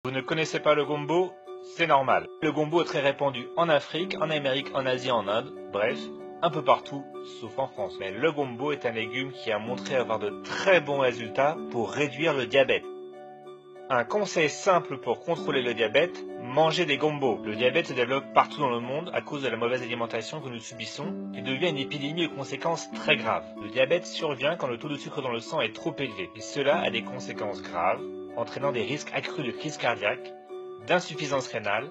Vous ne connaissez pas le gombo? C'est normal. Le gombo est très répandu en Afrique, en Amérique, en Asie, en Inde, bref, un peu partout, sauf en France. Mais le gombo est un légume qui a montré avoir de très bons résultats pour réduire le diabète. Un conseil simple pour contrôler le diabète, mangez des gombos. Le diabète se développe partout dans le monde à cause de la mauvaise alimentation que nous subissons et devient une épidémie aux conséquences très graves. Le diabète survient quand le taux de sucre dans le sang est trop élevé et cela a des conséquences graves, entraînant des risques accrus de crise cardiaque, d'insuffisance rénale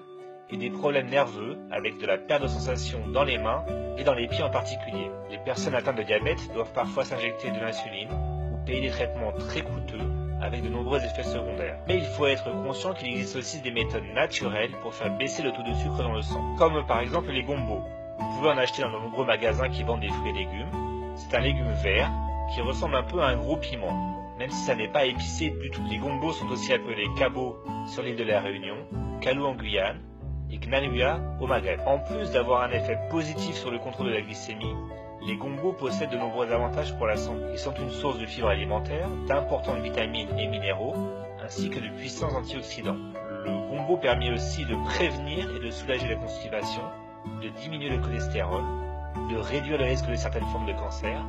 et des problèmes nerveux avec de la perte de sensation dans les mains et dans les pieds en particulier. Les personnes atteintes de diabète doivent parfois s'injecter de l'insuline ou payer des traitements très coûteux avec de nombreux effets secondaires. Mais il faut être conscient qu'il existe aussi des méthodes naturelles pour faire baisser le taux de sucre dans le sang, comme par exemple les gombos. Vous pouvez en acheter dans de nombreux magasins qui vendent des fruits et légumes. C'est un légume vert qui ressemble un peu à un gros piment, même si ça n'est pas épicé du tout. Les gombos sont aussi appelés cabot sur l'île de la Réunion, calou en Guyane et gnanuya au Maghreb. En plus d'avoir un effet positif sur le contrôle de la glycémie, les gombos possèdent de nombreux avantages pour la santé. Ils sont une source de fibres alimentaires, d'importantes vitamines et minéraux, ainsi que de puissants antioxydants. Le gombo permet aussi de prévenir et de soulager la constipation, de diminuer le cholestérol, de réduire le risque de certaines formes de cancer,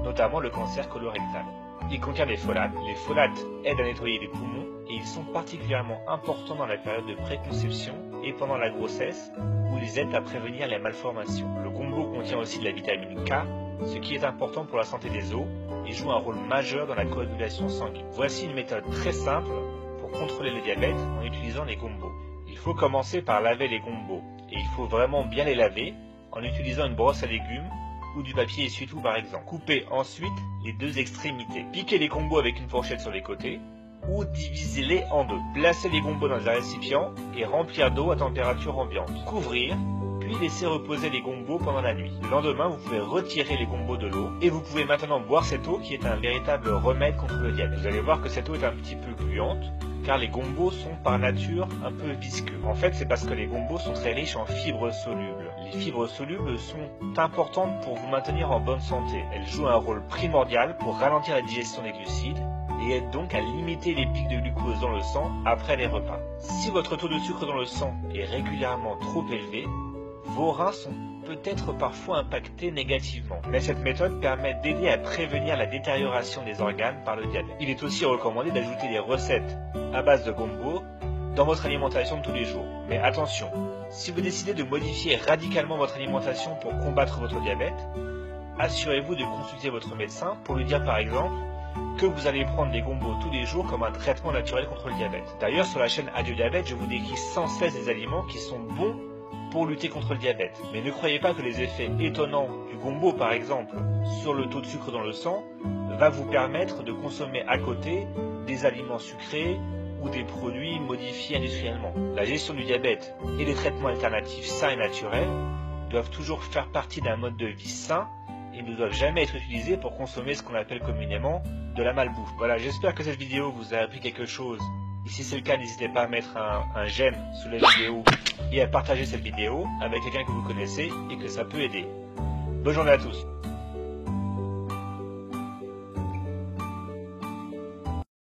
notamment le cancer colorectal. Il contient des folates. Les folates aident à nettoyer les poumons et ils sont particulièrement importants dans la période de préconception et pendant la grossesse où ils aident à prévenir les malformations. Le gombo contient aussi de la vitamine K, ce qui est important pour la santé des os et joue un rôle majeur dans la coagulation sanguine. Voici une méthode très simple pour contrôler le diabète en utilisant les gombos. Il faut commencer par laver les gombos et il faut vraiment bien les laver en utilisant une brosse à légumes ou du papier essuie-tout par exemple. Coupez ensuite les deux extrémités. Piquez les gombos avec une fourchette sur les côtés ou divisez-les en deux. Placez les gombos dans un récipient et remplir d'eau à température ambiante. Couvrir, puis laisser reposer les gombos pendant la nuit. Le lendemain, vous pouvez retirer les gombos de l'eau et vous pouvez maintenant boire cette eau qui est un véritable remède contre le diabète. Vous allez voir que cette eau est un petit peu gluante car les gombos sont par nature un peu visqueux. En fait, c'est parce que les gombos sont très riches en fibres solubles. Les fibres solubles sont importantes pour vous maintenir en bonne santé. Elles jouent un rôle primordial pour ralentir la digestion des glucides et aident donc à limiter les pics de glucose dans le sang après les repas. Si votre taux de sucre dans le sang est régulièrement trop élevé, vos reins sont peut-être parfois impactés négativement. Mais cette méthode permet d'aider à prévenir la détérioration des organes par le diabète. Il est aussi recommandé d'ajouter des recettes à base de gombo dans votre alimentation de tous les jours. Mais attention, si vous décidez de modifier radicalement votre alimentation pour combattre votre diabète, assurez-vous de consulter votre médecin pour lui dire par exemple que vous allez prendre des gombos tous les jours comme un traitement naturel contre le diabète. D'ailleurs, sur la chaîne Adieu Diabète, je vous décris sans cesse des aliments qui sont bons pour lutter contre le diabète. Mais ne croyez pas que les effets étonnants du gombo, par exemple, sur le taux de sucre dans le sang, va vous permettre de consommer à côté des aliments sucrés ou des produits modifiés industriellement. La gestion du diabète et les traitements alternatifs sains et naturels doivent toujours faire partie d'un mode de vie sain et ne doivent jamais être utilisés pour consommer ce qu'on appelle communément de la malbouffe. Voilà, j'espère que cette vidéo vous a appris quelque chose. Et si c'est le cas, n'hésitez pas à mettre un j'aime sous la vidéo et à partager cette vidéo avec quelqu'un que vous connaissez et que ça peut aider. Bonne journée à tous.